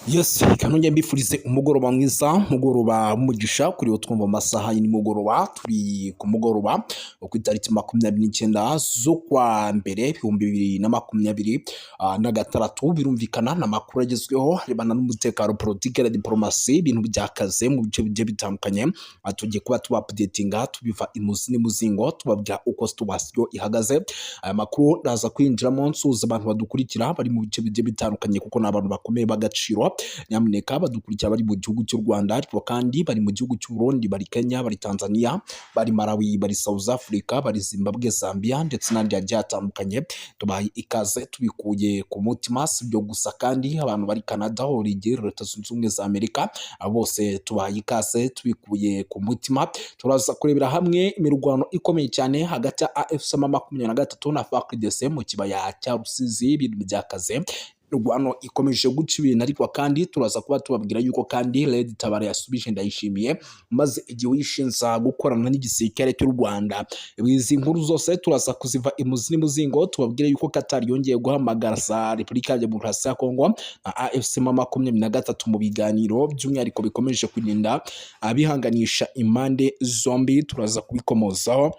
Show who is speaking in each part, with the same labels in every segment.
Speaker 1: Yes, kanongeye mbifurize umugoroba mwiza, mugoroba w'umugisha kuri wo twumva amasaha y'imugoroba, turi ku mugoroba wo ku itariki 29 z'ukwa mbere 2026. Birumvikana n'amakuru agezweho arebana n'umutekano, politike na diplomasi, ibintu byakaze mu bice bigiye bitandukanye. Tugiye kuba tuba updatinga tubiva imuzi n'imuzingo, tubabwira uko situation ihagaze. Aya makuru ndaza kwinjiramo nsuhuza abantu badukurikira bari mu bice bigiye bitandukanye, kuko ni abantu bakomeye b'agaciro. Nyamuneka badukurikira bari mu gihugu cy'u Rwanda, ariko kandi bari mu gihugu cy'u Burundi, bari Kenya, bari Tanzania, bari Malawi, bari South Africa, bari Zimbabwe, Zambia ndetse n'andi hagiye hatandukanye. Tubaye ikaze tubikuye ku mutima. Si ibyo gusa kandi abantu bari Canada, Hollande, Leta Zunze Ubumwe za Amerika, bose tubaye ikaze tubikuye ku mutima. Turaza kurebera hamwe imirwano ikomeye cyane hagati ya AFC M23 na FARDC mu kibaya cya Rusizi. Ibintu byakaze, Rwano ikomeje guca ibintu, ariko kandi turaza kuba tubabwira yuko kandi Red Tabara yasubije Ndayishimiye maze igihe wishinza gukorana n'igisirikare cy'u Rwanda. Izi nkuru zose turaza kuziva imuzi n'imuzingo, tubabwire yuko Qatar yongeye guhamagara za Repubulika ya Demokarasi ya Kongo na AFC M23 mu biganiro by'umwihariko bikomeje kurinda abihanganisha impande zombi. Turaza kubikomozaho,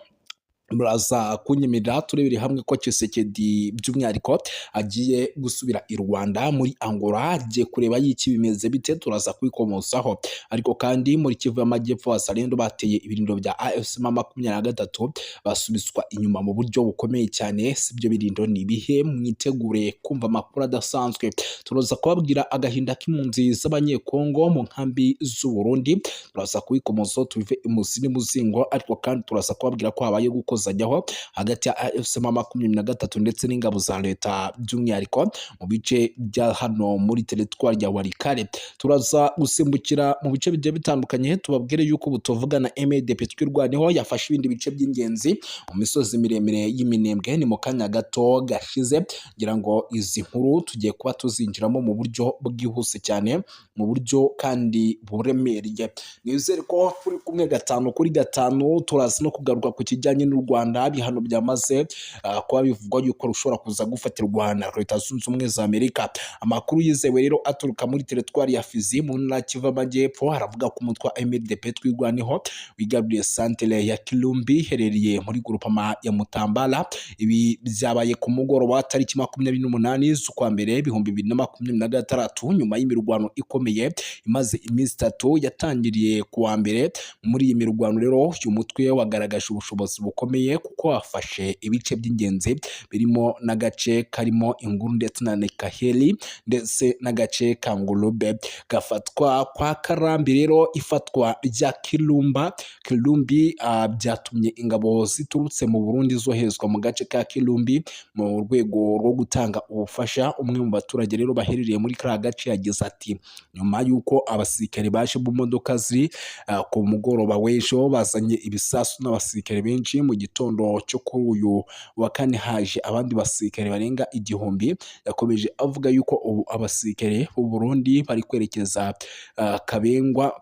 Speaker 1: muraza kunyemerera turebere hamwe ko Tshisekedi by'umwihariko agiye gusubira i Rwanda muri Angola. Agiye kureba y'iki bimeze bite, turaza kwikomosaho. Ariko kandi muri Kivu y'Amajyepfo Wazalendo bateye ibirindo bya AFC M23 basubizwa inyuma mu buryo bukomeye cyane. Si ibyo birindo ni ibihe? Mwitegure kumva amakuru adasanzwe. Turaza kubabwira agahinda k'impunzi z'abanyekongo mu nkambi z'u Burundi, turaza kwikomozaho tubive imuzi n'imuzingo. Ariko kandi turaza kubabwira ko habaye gukozanyaho hagati ya AFC M23 ndetse n'ingabo za leta by'umwihariko mu bice bya hano muri teritwari ya Walikale. Turaza gusimbukira mu bice bigiye bitandukanye, tubabwire yuko butuvugana MDP twirwaneho yafashe ibindi bice by'ingenzi mu misozi miremire y'Iminembwe. Ni mu kanya gato gashize, ngira ngo izi nkuru tugiye kuba tuzinjiramo mu buryo bwihuse cyane, mu buryo kandi buremereye. Nizere ko turi kumwe 5 kuri 5. Turaza no kugaruka ku kijyanye n'u Rwanda, bihano byamaze kuba bivugwa yuko rushobora kuza gufatira u Rwanda Leta Zunze Ubumwe za Amerika. Amakuru yizewe rero aturuka muri teritwari ya Fizi mu ntara Kivu y'Amajyepfo aravuga ko umutwe wa MDP twirwaneho wigaruriye santere ya Kilumbi iherereye muri grupama ya Mutambala. Ibi byabaye ku mugoroba tariki 28 z'ukwa mbere 2026, nyuma y'imirwano ikomeye imaze iminsi 3 yatangiriye kuwa mbere. Muri iyi mirwano rero uyu mutwe wagaragaje ubushobozi bukomeye, kuko wafashe ibice by'ingenzi birimo n'agace karimo Inguru ndetse na Nekaheli ndetse n'agace ka Ngulube. Gafatwa kwa Karambi rero ifatwa rya Kilumbi byatumye ingabo ziturutse mu Burundi zoherezwa mu gace ka Kilumbi mu rwego rwo gutanga ubufasha. Umwe mu baturage rero baherereye muri kariya gace yagize ati, nyuma y'uko abasirikare baje mu modoka ziri ku mugoroba w'ejo bazanye ibisasu n'abasirikare benshi, mu gitondo cyo kuri uyu wa kane haje abandi basirikare barenga 1000. Yakomeje avuga yuko ubu abasirikare b'u Burundi bari kwerekeza Kabembwa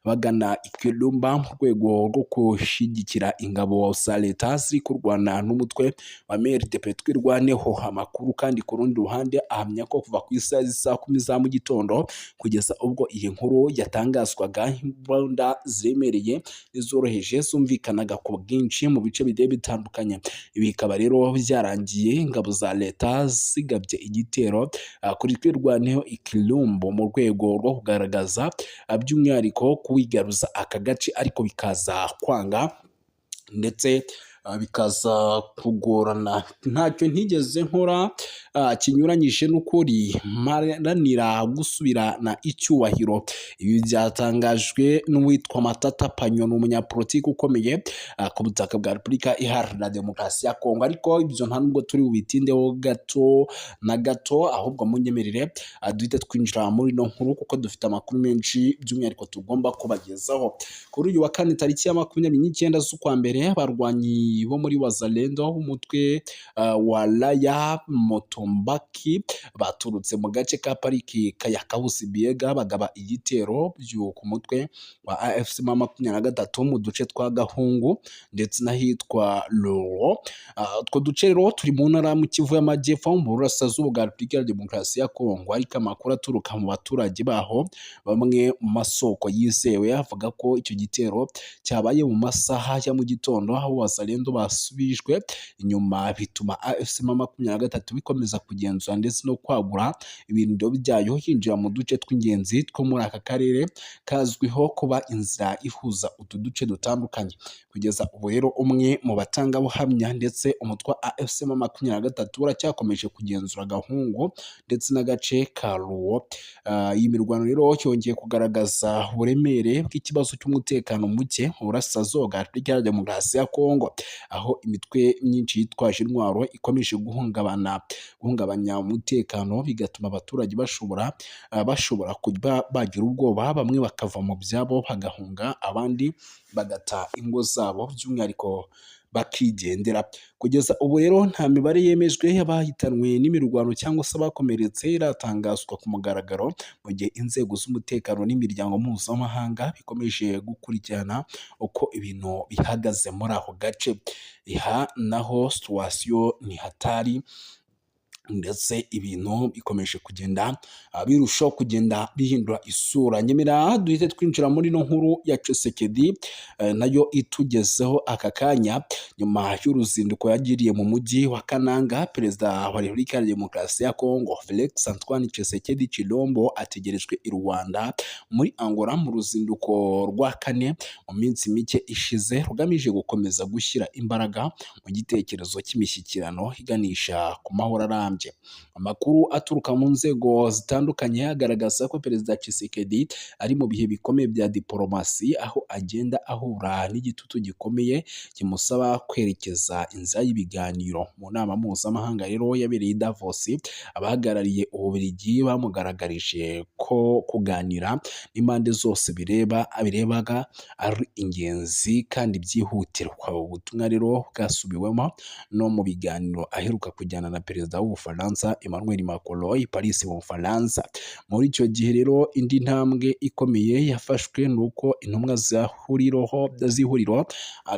Speaker 1: bagana Ikirumba mu rwego rwo gushyigikira ingabo za leta ziri kurwana n'umutwe wa MDP twirwaneho. Amakuru kandi ku rundi ruhande ahamya ko kuva ku isaha 10 za mu gitondo kugeza ubwo iyi nkuru yatangazwaga, imbunda ziremereye n'izoroheje zumvikanaga ku bwinshi mu bice bigiye bitandukanye. Ibi bikaba rero byarangiye ingabo za leta zigabye igitero kuri twirwaneho Ikirumbo mu rwego rwo kugaragaza by'umwihariko kuwigaruza aka gace, ariko bikaza kwanga ndetse bikaza kugorana. Ntacyo ntigeze nkora kinyuranyije n'ukuri, mparanira gusubirana icyubahiro. Ibi byatangajwe n'uwitwa Matata Panyo, umunyapolitiki ukomeye ku butaka bwa Repubulika Iharanira Demokarasi ya Kongo. Ariko ibyo nta nubwo turi bubitindeho gato na gato, ahubwo munyemerere duhite twinjira muri no nkuru, kuko dufite amakuru menshi by'umwihariko tugomba kubagezaho. Kuri uyu wa kane tariki ya 29 z'ukwa mbere, abarwanyi abarwanyi bo muri Wazalendo umutwe wa Raya Motombaki baturutse mu gace ka pariki ya Kahusi Biega bagaba igitero ku mutwe wa AFC M23 mu duce twa Gahungu ndetse n'ahitwa Loro. Utwo duce rero turi mu ntara mu Kivu y'Amajyepfo mu burasirazuba bwa Repubulika ya Demokarasi ya Kongo, ariko amakuru aturuka mu baturage baho bamwe mu masoko yizewe avuga ko icyo gitero cyabaye mu masaha ya mu gitondo aho Wazalendo basubijwe inyuma, bituma AFC M23 bikomeza kugenzura ndetse no kwagura ibirindiro byayo hinjira mu duce tw'ingenzi two muri aka karere kazwiho kuba inzira ihuza utu duce dutandukanye. Kugeza ubu rero umwe mu batangabuhamya ndetse umutwe wa AFC M23 uracyakomeje kugenzura Gahungu ndetse n'agace ka Ruwo. Iyi mirwano rero yongeye kugaragaza uburemere bw'ikibazo cy'umutekano muke mu burasirazuba bwa Repubulika ya Demokarasi ya Kongo, aho imitwe myinshi yitwaje intwaro ikomeje guhungabanya umutekano, bigatuma abaturage bashobora kuba bagira ubwoba, bamwe bakava mu byabo bagahunga, abandi bagata ingo zabo by'umwihariko bakigendera. Kugeza ubu rero nta mibare yemejwe y'abahitanwe n'imirwano cyangwa se abakomeretse iratangazwa ku mugaragaro, mu gihe inzego z'umutekano n'imiryango mpuzamahanga bikomeje gukurikirana uko ibintu bihagaze muri ako gace. Aha naho situwasiyo ni hatari ndetse ibintu bikomeje kugenda birushaho kugenda bihindura isura. Nyemera duhite twinjira muri no nkuru ya Tshisekedi nayo itugezeho aka kanya, nyuma y'uruzinduko yagiriye mu mujyi wa Kananga. Perezida wa Repubulika ya Demokarasi ya Kongo Felix Antoine Tshisekedi Tshilombo ategerejwe i Rwanda muri Angola mu ruzinduko rwa kane mu minsi mike ishize, rugamije gukomeza gushyira imbaraga mu gitekerezo cy'imishyikirano iganisha ku mahoro arambye. Amakuru aturuka mu nzego zitandukanye agaragaza ko Perezida Tshisekedi ari mu bihe bikomeye bya diplomasi, aho agenda ahura n'igitutu gikomeye kimusaba kwerekeza inzira y'ibiganiro. Mu nama mpuzamahanga rero yabereye i Davos, abahagarariye Ububiligi bamugaragarije ko kuganira n'impande zose birebaga ari ingenzi kandi byihutirwa. Ubutumwa rero bwasubiwemo no mu biganiro aheruka kujyana na Perezida w'Ubufaransa Emmanuel Macron i Paris mu Bufaransa. Muri icyo gihe rero indi ntambwe ikomeye yafashwe nuko intumwa z'ihuriro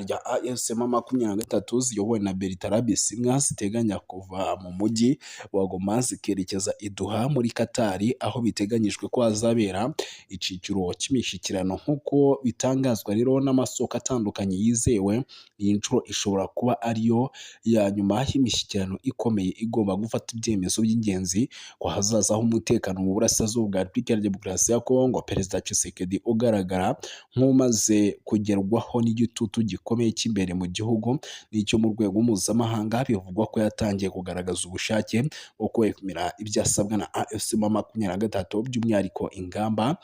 Speaker 1: rya AFC M23 ziyobowe na Bertrand Bisimwa ziteganya kuva mu mujyi wa Goma zikerekeza i Doha muri Qatar, aho biteganyijwe ko hazabera icyiciro cy'imishyikirano. Nk'uko bitangazwa rero n'amasoko atandukanye yizewe, iyi nshuro ishobora kuba ariyo ya nyuma y'imishyikirano ikomeye igomba gufata ibyemezo by'ingenzi ko hazaza h'umutekano mu burasirazuba bwa Repubulika ya Demokarasi ya Kongo. Perezida Tshisekedi ugaragara nk'umaze kugerwaho n'igitutu gikomeye cy'imbere mu gihugu n'icyo mu rwego mpuzamahanga, bivugwa ko yatangiye kugaragaza ubushake bwo kwemera ibyo asabwa na AFC M23, by'umwihariko ingamba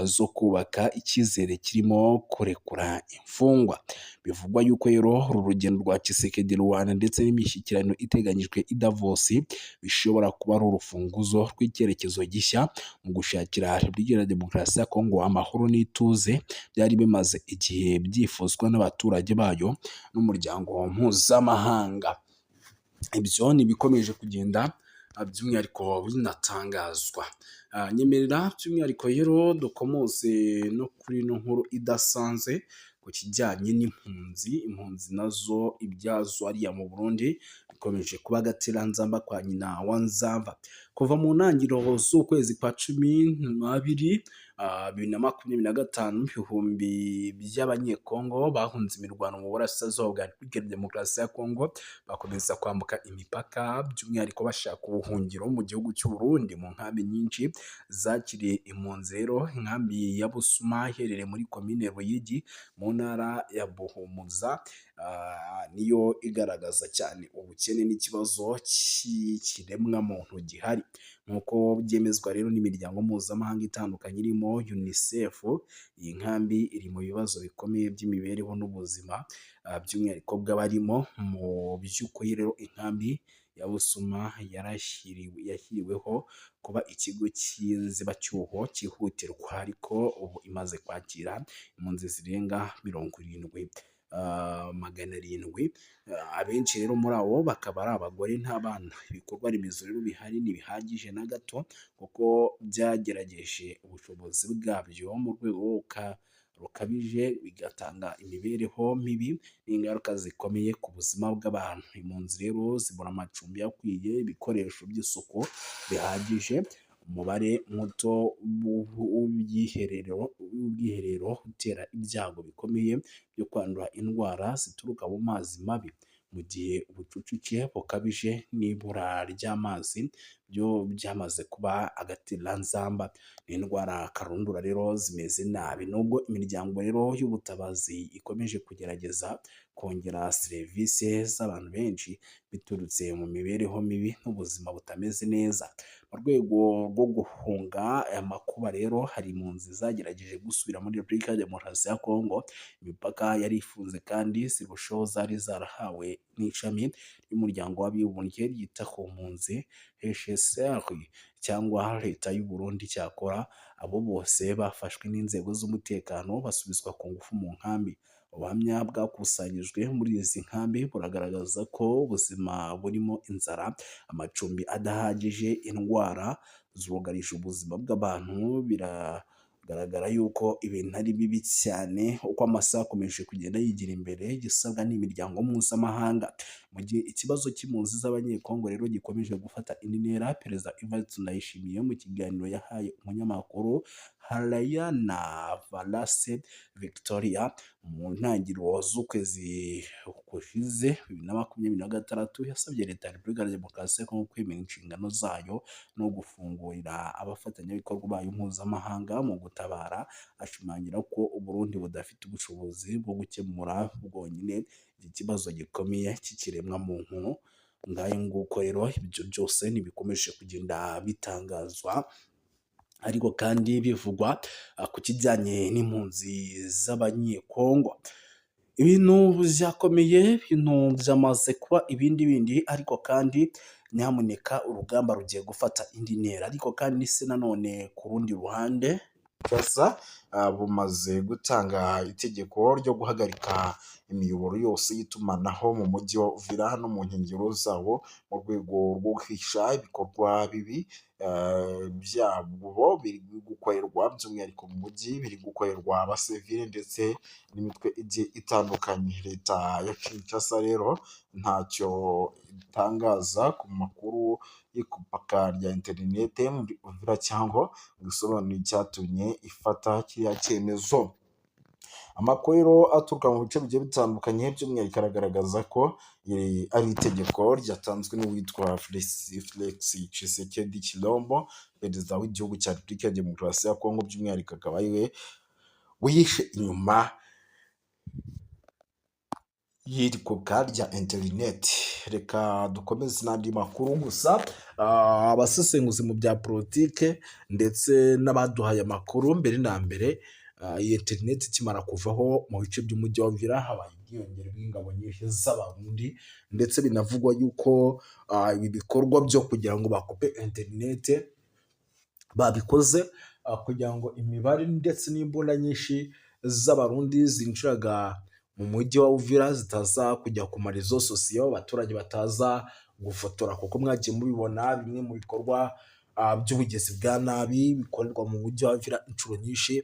Speaker 1: zo kubaka icyizere kirimo kurekura imfungwa. Bivugwa yuko rero uru rugendo rwa Tshisekedi Rwanda ndetse n'imishyikirano iteganyijwe i Davos bishobora kuba ari urufunguzo rw'icyerekezo gishya mu gushakira Repubulika ya Demokarasi ya Kongo amahoro n'ituze byari bimaze igihe byifuzwa n'abaturage bayo n'umuryango mpuzamahanga. Ibyo ni bikomeje kugenda by'umwihariko binatangazwa. Nyemerera by'umwihariko rero dukomoze no kuri ino nkuru idasanzwe ku kijyanye impunzi nazo ibyazo ariya mu Burundi bikomeje kuba agateranzamba kwa nyina wa Nzamba. Kuva mu ntangiriro z'ukwezi kwa 12 2025, ibihumbi by'abanyekongo bahunze imirwano mu burasirazuba bwa Repubulika ya Demokarasi ya Kongo bakomeza kwambuka imipaka, by'umwihariko bashaka ubuhungiro mu gihugu cy'u Burundi mu nkambi nyinshi zakiriye impunzi. Rero inkambi ya Busuma iherereye muri komine Ruyigi mu ntara ya Buhumuza niyo igaragaza cyane ubukene n'ikibazo cy'ikiremwa muntu gihari, nk'uko byemezwa rero n'imiryango mpuzamahanga itandukanye irimo UNICEF. Iyi nkambi iri mu bibazo bikomeye by'imibereho n'ubuzima, by'umwihariko bw'abarimo. Mu by'ukuri rero inkambi ya Busuma yashyiriweho kuba ikigo cy'inzibacyuho cyihutirwa, ariko ubu imaze kwakira impunzi zirenga 70. 700. Abenshi rero muri abo bakaba ari abagore n'abana. Ibikorwa remezo rero bihari ntibihagije na gato kuko byagerageje ubushobozi bwabyo mu rwego rukabije, bigatanga imibereho mibi n'ingaruka zikomeye ku buzima bw'abantu. Impunzi rero zibura amacumbi akwiye, ibikoresho by'isuku bihagije, umubare muto w'ubwiherero utera ibyago bikomeye byo kwandura indwara zituruka mu mazi mabi, mu gihe ubucucike bukabije n'ibura ry'amazi byo byamaze kuba agatereranzamba. N'indwara karundura rero zimeze nabi. Nubwo imiryango rero y'ubutabazi ikomeje kugerageza kongera serivisi z'abantu benshi biturutse mu mibereho mibi n'ubuzima butameze neza. Mu rwego rwo guhunga aya makuba rero, hari impunzi zagerageje gusubira muri Repubulika ya Demokarasi ya Kongo. Imipaka yari ifunze kandi zirushaho zari zarahawe n'ishami ry'umuryango w'abibumbye ryita ku mpunzi HCR cyangwa leta y'u Burundi. Cyakora abo bose bafashwe n'inzego z'umutekano basubizwa ku ngufu mu nkambi. Ubuhamya bwakusanyijwe muri izi nkambi buragaragaza ko ubuzima burimo inzara, amacumbi adahagije, indwara zugarije ubuzima bw'abantu. Biragaragara yuko ibintu ari bibi cyane. Uko amasaha akomeje kugenda yigira imbere, gisabwa n'imiryango mpuzamahanga. Mu gihe ikibazo cy'impunzi z'abanyekongo rero gikomeje gufata indi ntera, Perezida Evariste Ndayishimiye mu kiganiro yahaye umunyamakuru Harayana Valase Victoria mu ntangiriro z'ukwezi gushize 2026, yasabye leta ya Repubulika ya Demokarasi ya Kongo kwemera inshingano zayo no gufungurira abafatanyabikorwa bayo mpuzamahanga mu gutabara. Ashimangira ko Uburundi budafite ubushobozi bwo gukemura bwonyine iki kibazo gikomeye cy'ikiremwamuntu. Ngayo nguko rero, ibyo byose ntibikomeje kugenda bitangazwa ariko kandi bivugwa ku kijyanye n'impunzi z'abanyekongo. Ibintu byakomeye, ibintu byamaze kuba ibindi bindi, ariko kandi nyamuneka urugamba rugiye gufata indi ntera. Ariko kandi se nanone ku rundi ruhande bumaze gutanga itegeko ryo guhagarika imiyoboro yose y'itumanaho mu mujyi wa Uvira no mu nkengero zawo, mu rwego rwo guhisha ibikorwa bibi byabo biri gukorerwa, by'umwihariko mu mujyi biri gukorerwa abasivile ndetse n'imitwe igiye itandukanye. Leta ya Kinshasa rero ntacyo itangaza ku makuru y'ikupaka rya interinete muri Uvira cyangwa gusobanura icyatumye ifata kiriya cyemezo. Amakuru rero aturuka mu bice bigiye bitandukanye, by'umwihariko aragaragaza ko ari itegeko ryatanzwe n'uwitwa Felix Tshisekedi Tshilombo, perezida w'igihugu cya Repubulika ya Demokarasi ya Kongo. By'umwihariko akaba ari we wihishe inyuma y'irikuka rya interineti. Reka dukomeze n'andi makuru. Gusa abasesenguzi mu bya politike ndetse n'abaduhaye amakuru, mbere na mbere iyi interineti ikimara kuvaho mu bice by'umujyi wa Uvira, habaye ubwiyongere bw'ingabo nyinshi z'Abarundi, ndetse binavugwa yuko ibi bikorwa byo kugira ngo bakupe interineti babikoze kugira ngo imibare ndetse n'imbunda nyinshi z'Abarundi zinjiraga mu mujyi wa Uvira zitaza kujya ku marezo sosiyo, abaturage bataza gufotora, kuko mwagiye mubibona bimwe mu bikorwa by'ubugizi bwa nabi bikorerwa mu mujyi wa Uvira inshuro nyinshi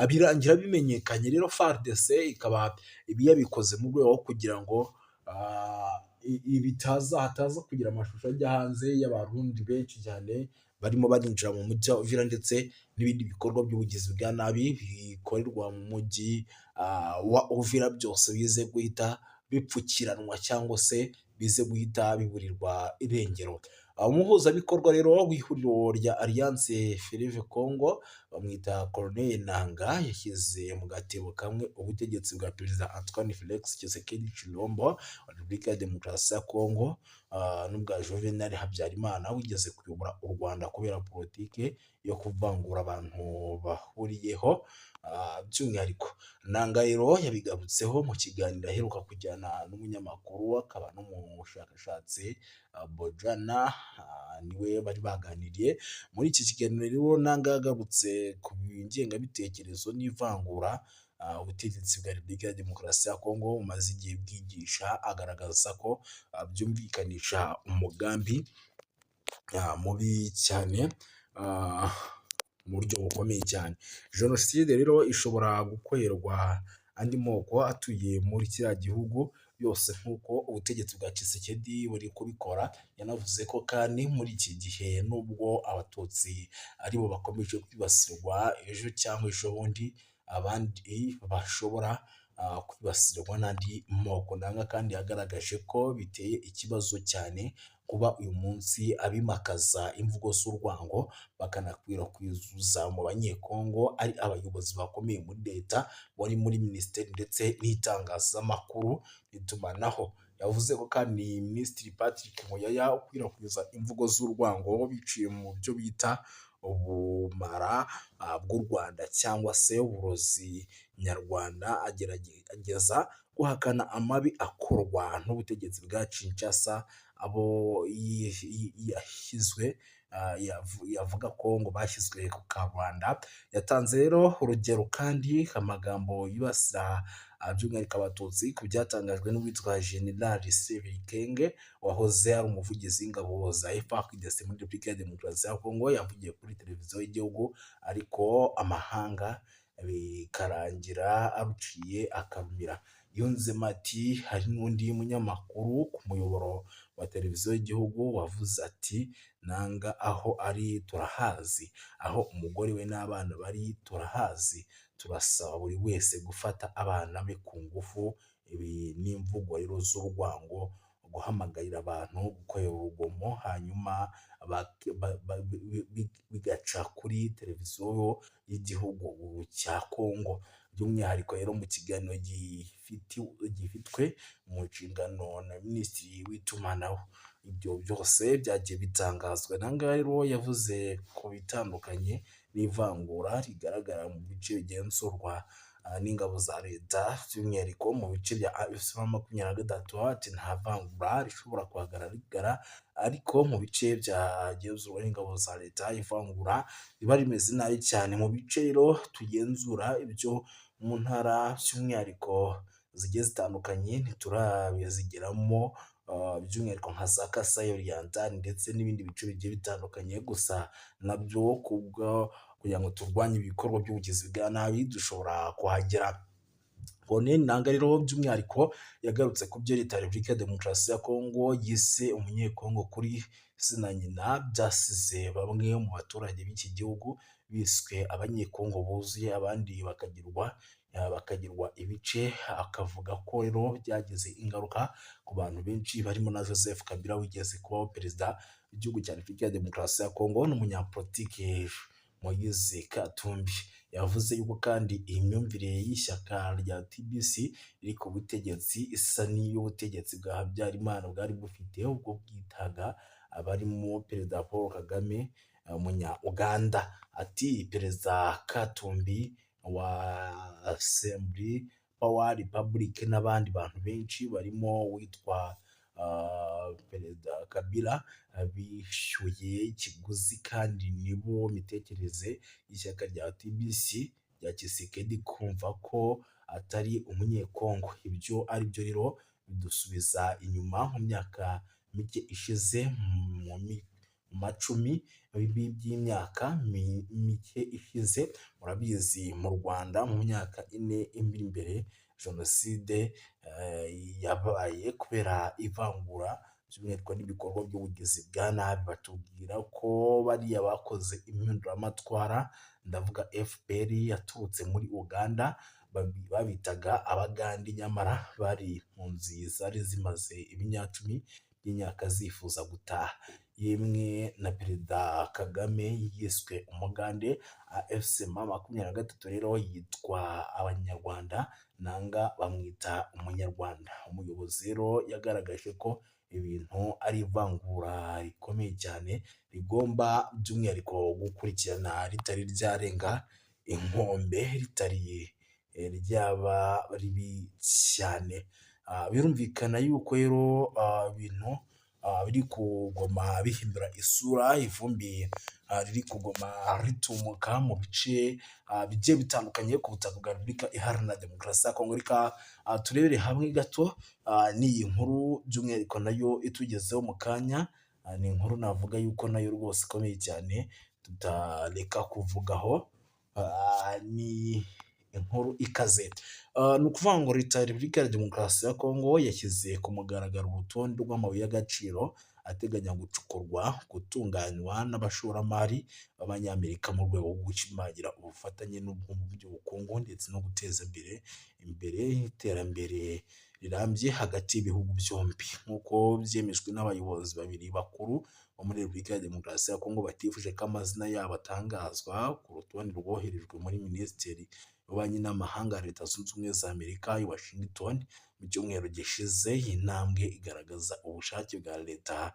Speaker 1: birangira bimenyekanye. Rero FARDC ikaba ibi yabikoze mu rwego kugira ngo hataza kugira amashusho ajya hanze y'Abarundi benshi cyane barimo barinjira mu mujyi wa Uvira, ndetse n'ibindi bikorwa by'ubugizi bwa nabi bikorerwa mu mujyi wa Uvira, byose bize guhita bipfukiranwa cyangwa se bize guhita biburirwa irengero. Umuhuzabikorwa rero w'ihuriro rya Alliance Fleuve Congo bamwita Colonel Nanga, yashyize mu gatebo kamwe ubutegetsi bwa Perezida Antoine Felix Tshisekedi Tshilombo wa Repubulika ya Demokarasi ya Kongo n'ubwa Juvenal Habyarimana wigeze kuyobora u Rwanda kubera politike yo kuvangura abantu bahuriyeho. By'umwihariko Nanga rero yabigarutseho mu kiganiro aheruka kujyana n'umunyamakuru akaba n'umushakashatsi Bojana, niwe bari baganiriye. Muri iki kiganiro rero Nanga yagarutse ku ngengabitekerezo n'ivangura ubutegetsi bwa Repubulika ya Demokarasi ya Kongo bumaze igihe bwigisha, agaragaza ko byumvikanisha umugambi mubi cyane, mu buryo bukomeye cyane. Jenoside rero ishobora gukorerwa andi moko atuye muri kiriya gihugu yose nk'uko ubutegetsi bwa Tshisekedi buri kubikora. Yanavuze ko kandi muri iki gihe nubwo abatutsi aribo bakomeje kwibasirwa, ejo cyangwa ejo bundi abandi bashobora kwibasirwa n'andi moko ndanga, kandi yagaragaje ko biteye ikibazo cyane kuba uyu munsi abimakaza imvugo z'urwango bakanakwirakwiza mu banyekongo ari abayobozi bakomeye muri leta, bari muri minisiteri ndetse n'itangazamakuru n'itumanaho. Yavuze ko kandi Minisitiri Patrick Muyaya ukwirakwiza imvugo z'urwango biciye mu byo bita ubumara bw'u Rwanda cyangwa se uburozi nyarwanda, agerageza guhakana amabi akorwa n'ubutegetsi bwa Kinshasa, abo yashyizwe yavuga ko ngo bashyizwe ku karubanda. Yatanze rero urugero kandi amagambo yibasira by'umwihariko abatutsi ku byatangajwe n'uwitwa General Sebikenge wahoze ari umuvugizi w'ingabo za FARDC muri Repubulika ya Demokarasi ya Kongo. Yavugiye kuri televiziyo y'igihugu ariko amahanga bikarangira aruciye akarumira. Yunzemo ati hari n'undi munyamakuru ku muyoboro wa televiziyo y'igihugu wavuze ati nanga aho ari turahazi, aho umugore we n'abana bari turahazi, turasaba buri wese gufata abana be ku ngufu. Ibi ni imvugo rero z'urwango, guhamagarira abantu gukorera urugomo, hanyuma bigaca kuri televiziyo y'igihugu cya Kongo. By'umwihariko rero mu kiganiro gifitwe mu nshingano na Minisitiri w'itumanaho, ibyo byose byagiye bitangazwa. Nangahe rero yavuze ku bitandukanye n'ivangura rigaragara mu bice bigenzurwa n'ingabo za leta, by'umwihariko mu bice bya M23. Ati nta vangura rishobora kuhagaragara, ariko mu bice byagenzurwa n'ingabo za leta ivangura riba rimeze nabi cyane. Mu bice rero tugenzura ibyo mu ntara by'umwihariko zigiye zitandukanye ntiturabizigeramo, by'umwihariko nka za Kasai Oriental ndetse n'ibindi bice bigiye bitandukanye. Gusa nabyo kubwo kugira ngo turwanye ibikorwa by'ubugizi bwa nabi dushobora kuhagera. Bonne Nanga rero by'umwihariko yagarutse ku byo leta ya Repubulika ya Demokarasi ya Kongo yise umunyekongo kuri izina nyina, byasize bamwe mu baturage b'iki gihugu biswe abanyekongo buzuye, abandi bakagirwa ibice. Akavuga ko rero byagize ingaruka ku bantu benshi barimo na Joseph Kabila wigeze kubaho perezida w'igihugu cya Repubulika ya Demokarasi ya Kongo n'umunyapolitike Moise Katumbi. Yavuze yuko kandi iyi myumvire y'ishyaka rya TBC riri ku butegetsi isa n'iy'ubutegetsi bwa Habyarimana bwari bufite ubwo bwitaga abarimo Perezida Paul Kagame umunya Uganda. Ati Perezida Katumbi wa Assembly Power Republic n'abandi bantu benshi barimo witwa Perezida Kabila bishyuye ikiguzi, kandi nibo mitekerereze y'ishyaka rya TBC rya Tshisekedi kumva ko atari umunyekongo. Ibyo ari byo rero bidusubiza inyuma mu myaka mike ishize, mu macumi by'imyaka mike ishize. Murabizi mu Rwanda mu myaka 4 iri imbere Jenoside yabaye kubera ivangura by'umwihariko n'ibikorwa by'ubugizi bwa nabi. Batubwira ko bariya bakoze impinduramatwara, ndavuga FPR yaturutse muri Uganda, babitaga abagande, nyamara bari impunzi zari zimaze ibinyacumi by'imyaka zifuza gutaha. Yemwe na Perezida Kagame yiswe umugande. AFC M23 rero yitwa abanyarwanda, nanga bamwita umunyarwanda. Umuyobozi rero yagaragaje ko ibintu ari ivangura rikomeye cyane, rigomba by'umwihariko gukurikirana ritari ryarenga inkombe, ritari ryaba ribi cyane. Birumvikana yuko rero ibintu biri kugoma bihindura isura, ivumbi riri kugoma ritumuka mu bice bigiye bitandukanye ku butaka bwa Repubulika Iharanira Demokarasi ya Kongo. Reka turebere hamwe gato n'iyi nkuru by'umwihariko nayo itugezeho mu kanya. Ni inkuru navuga yuko nayo rwose ikomeye cyane tutareka kuvugaho. Ni inkuru ikaze. Ni ukuvuga ngo leta ya Repubulika ya Demokarasi ya Kongo yashyize ku mugaragaro urutonde rw'amabuye y'agaciro ateganya gucukurwa, gutunganywa n'abashoramari b'Abanyamerika mu rwego rwo gushimangira ubufatanye n'ubukungu by'ubukungu ndetse no guteza imbere iterambere rirambye hagati y'ibihugu byombi, nk'uko byemejwe n'abayobozi babiri bakuru bo muri Repubulika ya Demokarasi ya Kongo batifuje ko amazina yabo atangazwa ku rutonde rwoherejwe muri Minisiteri y'Ububanyi n'Amahanga ya Leta Zunze Ubumwe za Amerika i Washington mu cyumweru gishize. Iyi ntambwe igaragaza ubushake bwa leta